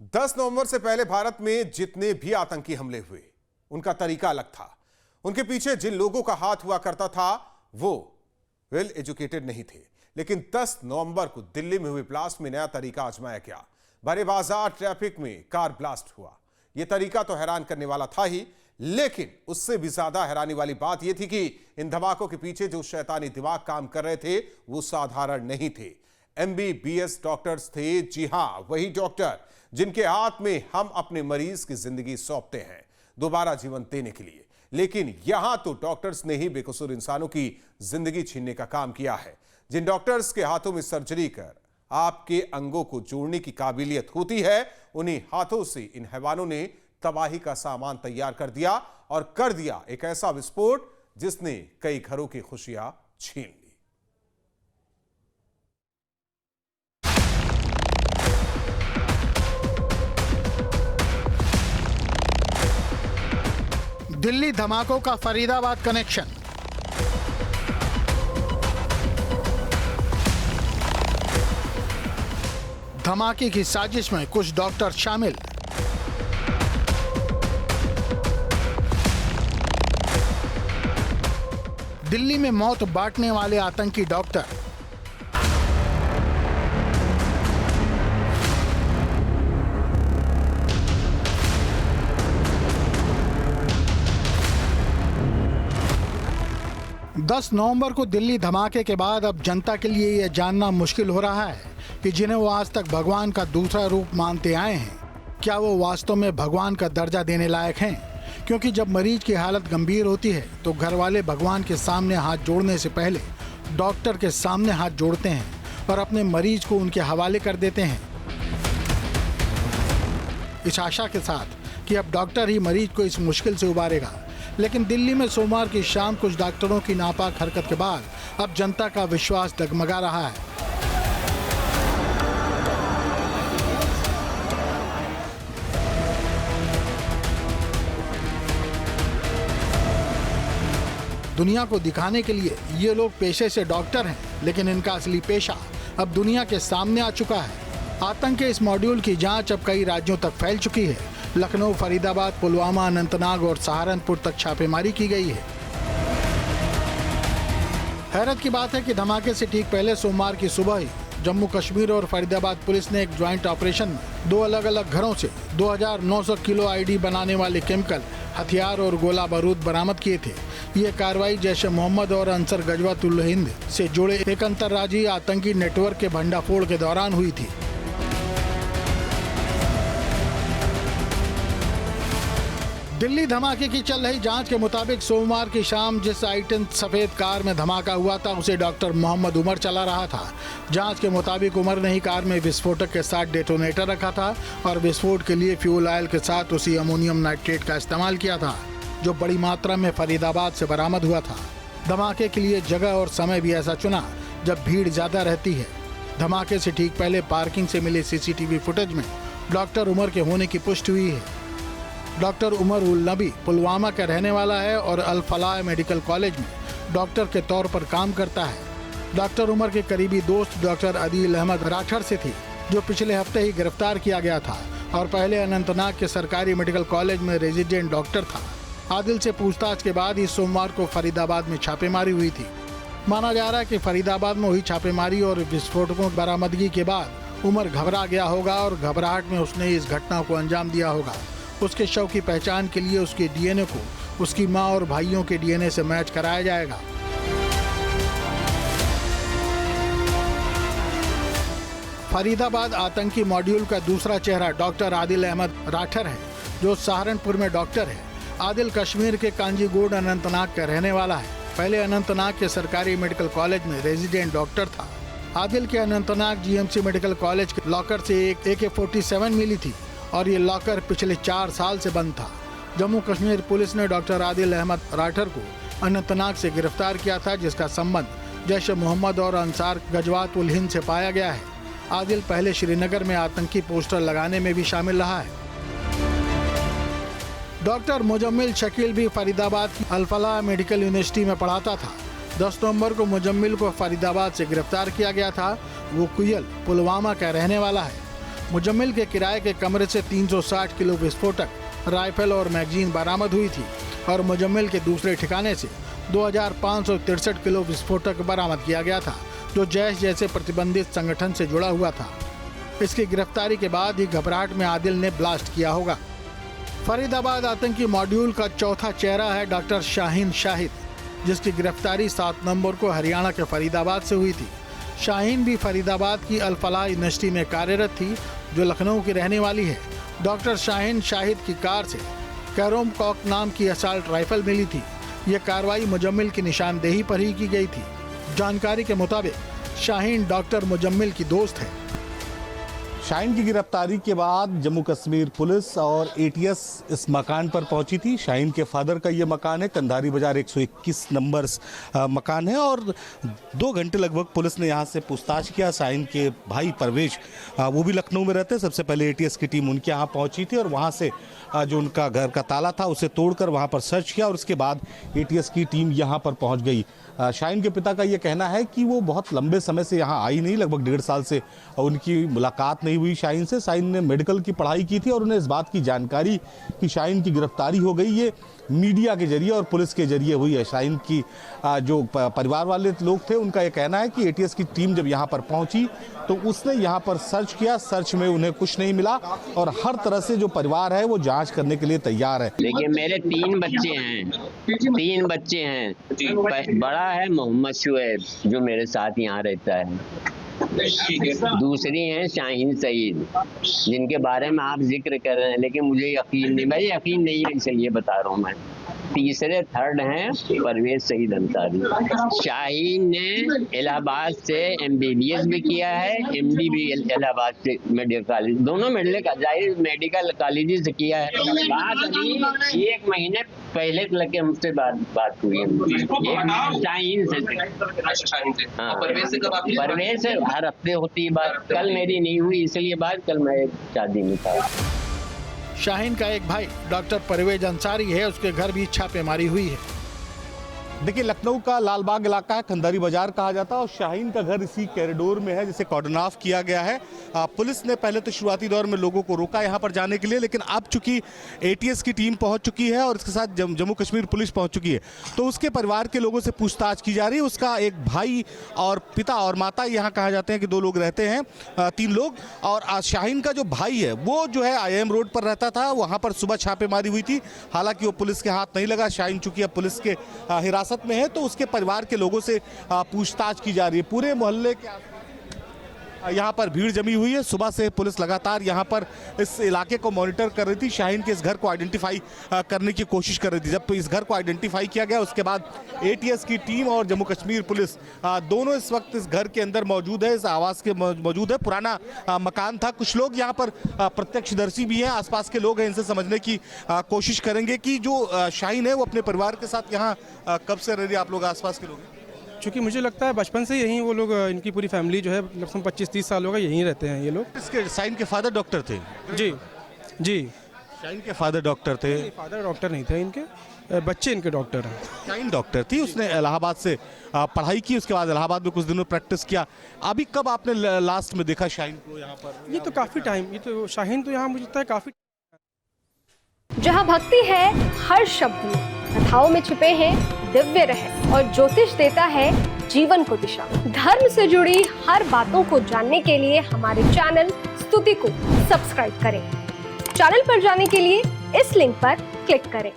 10 नवंबर से पहले भारत में जितने भी आतंकी हमले हुए, उनका तरीका अलग था। उनके पीछे जिन लोगों का हाथ हुआ करता था, वो वेल एजुकेटेड नहीं थे। लेकिन 10 नवंबर को दिल्ली में हुए ब्लास्ट में नया तरीका आजमाया गया। बड़े बाजार ट्रैफिक में कार ब्लास्ट हुआ। यह तरीका तो हैरान करने वाला था ही, लेकिन उससे भी ज्यादा हैरानी वाली बात यह थी कि इन धमाकों के पीछे जो शैतानी दिमाग काम कर रहे थे, वो साधारण नहीं थे। MBBS डॉक्टर्स थे। जी हां, वही डॉक्टर जिनके हाथ में हम अपने मरीज की जिंदगी सौंपते हैं दोबारा जीवन देने के लिए। लेकिन यहां तो डॉक्टर्स ने ही बेकसूर इंसानों की जिंदगी छीनने का काम किया है। जिन डॉक्टर्स के हाथों में सर्जरी कर आपके अंगों को जोड़ने की काबिलियत होती है, उन्हीं हाथों से इन हैवानों ने तबाही का सामान तैयार कर दिया और कर दिया एक ऐसा विस्फोट जिसने कई घरों की खुशियां छीन ली। दिल्ली धमाकों का फरीदाबाद कनेक्शन। धमाके की साजिश में कुछ डॉक्टर शामिल। दिल्ली में मौत बांटने वाले आतंकी डॉक्टर। दस नवंबर को दिल्ली धमाके के बाद अब जनता के लिए यह जानना मुश्किल हो रहा है कि जिन्हें वो आज तक भगवान का दूसरा रूप मानते आए हैं, क्या वो वास्तव में भगवान का दर्जा देने लायक हैं? क्योंकि जब मरीज की हालत गंभीर होती है तो घर वाले भगवान के सामने हाथ जोड़ने से पहले डॉक्टर के सामने हाथ जोड़ते हैं और अपने मरीज को उनके हवाले कर देते हैं, इस आशा के साथ कि अब डॉक्टर ही मरीज को इस मुश्किल से उबारेगा। लेकिन दिल्ली में सोमवार की शाम कुछ डॉक्टरों की नापाक हरकत के बाद अब जनता का विश्वास डगमगा रहा है। दुनिया को दिखाने के लिए ये लोग पेशे से डॉक्टर हैं, लेकिन इनका असली पेशा अब दुनिया के सामने आ चुका है। आतंक के इस मॉड्यूल की जांच अब कई राज्यों तक फैल चुकी है। लखनऊ, फरीदाबाद, पुलवामा, अनंतनाग और सहारनपुर तक छापेमारी की गई है। हैरत की बात है कि धमाके से ठीक पहले सोमवार की सुबह ही जम्मू कश्मीर और फरीदाबाद पुलिस ने एक ज्वाइंट ऑपरेशन में दो अलग अलग घरों से 2900 किलो आईडी बनाने वाले केमिकल, हथियार और गोला बारूद बरामद किए थे। ये कार्रवाई जैश ए मोहम्मद और अंसर गजवत उल हिंद से जुड़े एक अंतर्राज्यीय आतंकी नेटवर्क के भंडाफोड़ के दौरान हुई थी। दिल्ली धमाके की चल रही जांच के मुताबिक सोमवार की शाम जिस I-10 सफेद कार में धमाका हुआ था उसे डॉक्टर मोहम्मद उमर चला रहा था। जांच के मुताबिक उमर ने ही कार में विस्फोटक के साथ डेटोनेटर रखा था और विस्फोट के लिए फ्यूल ऑयल के साथ उसी अमोनियम नाइट्रेट का इस्तेमाल किया था, जो बड़ी मात्रा में फरीदाबाद से बरामद हुआ था। धमाके के लिए जगह और समय भी ऐसा चुना जब भीड़ ज्यादा रहती है। धमाके से ठीक पहले पार्किंग से मिले CCTV फुटेज में डॉक्टर उमर के होने की पुष्टि हुई है। डॉक्टर उमर उल नबी पुलवामा का रहने वाला है और अल फलाह मेडिकल कॉलेज में डॉक्टर के तौर पर काम करता है। डॉक्टर उमर के करीबी दोस्त डॉक्टर आदिल अहमद राठर से थी, जो पिछले हफ्ते ही गिरफ्तार किया गया था और पहले अनंतनाग के सरकारी मेडिकल कॉलेज में रेजिडेंट डॉक्टर था। आदिल से पूछताछ के बाद ही सोमवार को फरीदाबाद में छापेमारी हुई थी। माना जा रहा है कि फरीदाबाद में हुई छापेमारी और विस्फोटकों की बरामदगी के बाद उमर घबरा गया होगा और घबराहट में उसने इस घटना को अंजाम दिया होगा। उसके शव की पहचान के लिए उसके DNA को उसकी मां और भाइयों के DNA से मैच कराया जाएगा। फरीदाबाद आतंकी मॉड्यूल का दूसरा चेहरा डॉक्टर आदिल अहमद राठर है, जो सहारनपुर में डॉक्टर है। आदिल कश्मीर के कांजीगुड़ अनंतनाग का रहने वाला है। पहले अनंतनाग के सरकारी मेडिकल कॉलेज में रेजिडेंट डॉक्टर था। आदिल के अनंतनाग GMC मेडिकल कॉलेज के लॉकर से एक AK-47 मिली थी और ये लॉकर पिछले 4 साल से बंद था। जम्मू कश्मीर पुलिस ने डॉक्टर आदिल अहमद राठर को अनंतनाग से गिरफ्तार किया था, जिसका संबंध जैश ए मोहम्मद और अंसार गजवात उल हिंद से पाया गया है। आदिल पहले श्रीनगर में आतंकी पोस्टर लगाने में भी शामिल रहा है। डॉक्टर मुजम्मिल शकील भी फरीदाबाद की अल फलाह मेडिकल यूनिवर्सिटी में पढ़ाता था। 10 नवंबर को मुजम्मिल को फरीदाबाद से गिरफ्तार किया गया था। वो कुयल पुलवामा का रहने वाला है। मुजम्मिल के किराए के कमरे से 360 किलो विस्फोटक, राइफल और मैगजीन बरामद हुई थी और मुजम्मिल के दूसरे ठिकाने से 2563 किलो विस्फोटक बरामद किया गया था, जो जैश जैसे प्रतिबंधित संगठन से जुड़ा हुआ था। इसकी गिरफ्तारी के बाद ही घबराहट में आदिल ने ब्लास्ट किया होगा। फरीदाबाद आतंकी मॉड्यूल का चौथा चेहरा है डॉक्टर शाहीन शाहिद, जिसकी गिरफ्तारी 7 नवंबर को हरियाणा के फरीदाबाद से हुई थी। शाहीन भी फरीदाबाद की अल फलाह यूनिवर्सिटी में कार्यरत थी, जो लखनऊ की रहने वाली है। डॉक्टर शाहीन शाहिद की कार से कैरोम कॉक नाम की असॉल्ट राइफल मिली थी। यह कार्रवाई मुजम्मिल की निशानदेही पर ही की गई थी। जानकारी के मुताबिक शाहीन डॉक्टर मुजम्मिल की दोस्त है। शाहीन की गिरफ्तारी के बाद जम्मू कश्मीर पुलिस और एटीएस इस मकान पर पहुंची थी। शाहीन के फादर का ये मकान है, कंधारी बाजार 121 नंबर मकान है और 2 घंटे लगभग पुलिस ने यहाँ से पूछताछ किया। शाहीन के भाई परवेश वो भी लखनऊ में रहते हैं। सबसे पहले एटीएस की टीम उनके यहाँ पहुंची थी और वहाँ से जो उनका घर का ताला था उसे तोड़कर वहाँ पर सर्च किया और उसके बाद एटीएस की टीम यहाँ पर पहुँच गई। शाहीन के पिता का ये कहना है कि वो बहुत लंबे समय से यहाँ आई नहीं, लगभग 1.5 साल से उनकी मुलाकात नहीं हुई शाहीन से। शाहीन ने मेडिकल की पढ़ाई की थी और उन्हें इस बात की जानकारी कि शाहीन की गिरफ्तारी हो गई ये मीडिया के जरिए और पुलिस के जरिए हुई है। शाहीन की जो परिवार वाले लोग थे उनका ये कहना है कि एटीएस की टीम जब यहाँ पर पहुंची तो उसने यहाँ पर सर्च किया, सर्च में उन्हें कुछ नहीं मिला और हर तरह से जो परिवार है वो जांच करने के लिए तैयार है। देखिए मेरे 3 बच्चे हैं। बड़ा है मोहम्मद शुएब जो मेरे साथ यहाँ रहता है। दूसरी हैं शाहीन सईद जिनके बारे में आप जिक्र कर रहे हैं, लेकिन मुझे यकीन नहीं है, इसलिए बता रहा हूँ मैं। थर्ड हैं परवेज सईद अंसारी। शाहीन ने इलाहाबाद से MBBS भी किया है, MD भी इलाहाबाद से मेडिकल कॉलेज, दोनों मेडिकल कॉलेज से किया है। बात अभी 1 महीने पहले लगे हमसे बात हुई है शाहीन से। हाँ, परवेज से हर हफ्ते होती है बात। कल मेरी नहीं हुई इसलिए बात, कल मैं शादी में था। शाहीन का एक भाई डॉक्टर परवेज अंसारी है, उसके घर भी छापेमारी हुई है। देखिए लखनऊ का लालबाग इलाका है, कंधारी बाजार कहा जाता है और शाहीन का घर इसी कॉरिडोर में है जिसे कॉर्डन ऑफ किया गया है। पुलिस ने पहले तो शुरुआती दौर में लोगों को रोका यहाँ पर जाने के लिए, लेकिन अब चूंकि एटीएस की टीम पहुँच चुकी है और इसके साथ जम्मू कश्मीर पुलिस पहुँच चुकी है तो उसके परिवार के लोगों से पूछताछ की जा रही है। उसका एक भाई और पिता और माता, यहाँ कहा जाते हैं कि 2 लोग रहते हैं, 3 लोग। और शाहीन का जो भाई है वो जो है IIM रोड पर रहता था, वहाँ पर सुबह छापेमारी हुई थी। हालांकि वो पुलिस के हाथ नहीं लगा। शाहीन चूंकि अब पुलिस के हिरासत में है तो उसके परिवार के लोगों से पूछताछ की जा रही है। पूरे मोहल्ले के यहाँ पर भीड़ जमी हुई है। सुबह से पुलिस लगातार यहाँ पर इस इलाके को मॉनिटर कर रही थी। शाहीन के इस घर को आइडेंटिफाई करने की कोशिश कर रही थी। जब इस घर को आइडेंटिफाई किया गया उसके बाद एटीएस की टीम और जम्मू कश्मीर पुलिस दोनों इस वक्त इस घर के अंदर मौजूद है, इस आवास के मौजूद है। पुराना मकान था। कुछ लोग यहाँ पर प्रत्यक्षदर्शी भी हैं, आसपास के लोग हैं, इनसे समझने की कोशिश करेंगे कि जो शाहीन है वो अपने परिवार के साथ यहाँ कब से रह रही है। आप लोग आसपास के लोग? क्योंकि मुझे लगता है बचपन से यहीं वो लोग, इनकी पूरी फैमिली जो है 25-30 साल हो गए यहीं रहते हैं ये लोग। इसके शाहीन के फादर डॉक्टर थे? जी शाहीन के फादर डॉक्टर थे? फादर डॉक्टर नहीं थे, इनके बच्चे इनके डॉक्टर हैं। शाहीन डॉक्टर थी, उसने इलाहाबाद से पढ़ाई की, उसके बाद इलाहाबाद में कुछ दिनों प्रैक्टिस किया। अभी कब आपने लास्ट में देखा शाहीन को यहाँ पर? ये तो काफ़ी टाइम, ये तो शाहीन तो यहाँ मुझे लगता है काफ़ी। जहाँ भक्ति है हर शब्द में, कथाओं में छुपे हैं दिव्य रहस्य और ज्योतिष देता है जीवन को दिशा। धर्म से जुड़ी हर बातों को जानने के लिए हमारे चैनल स्तुति को सब्सक्राइब करें। चैनल पर जाने के लिए इस लिंक पर क्लिक करें।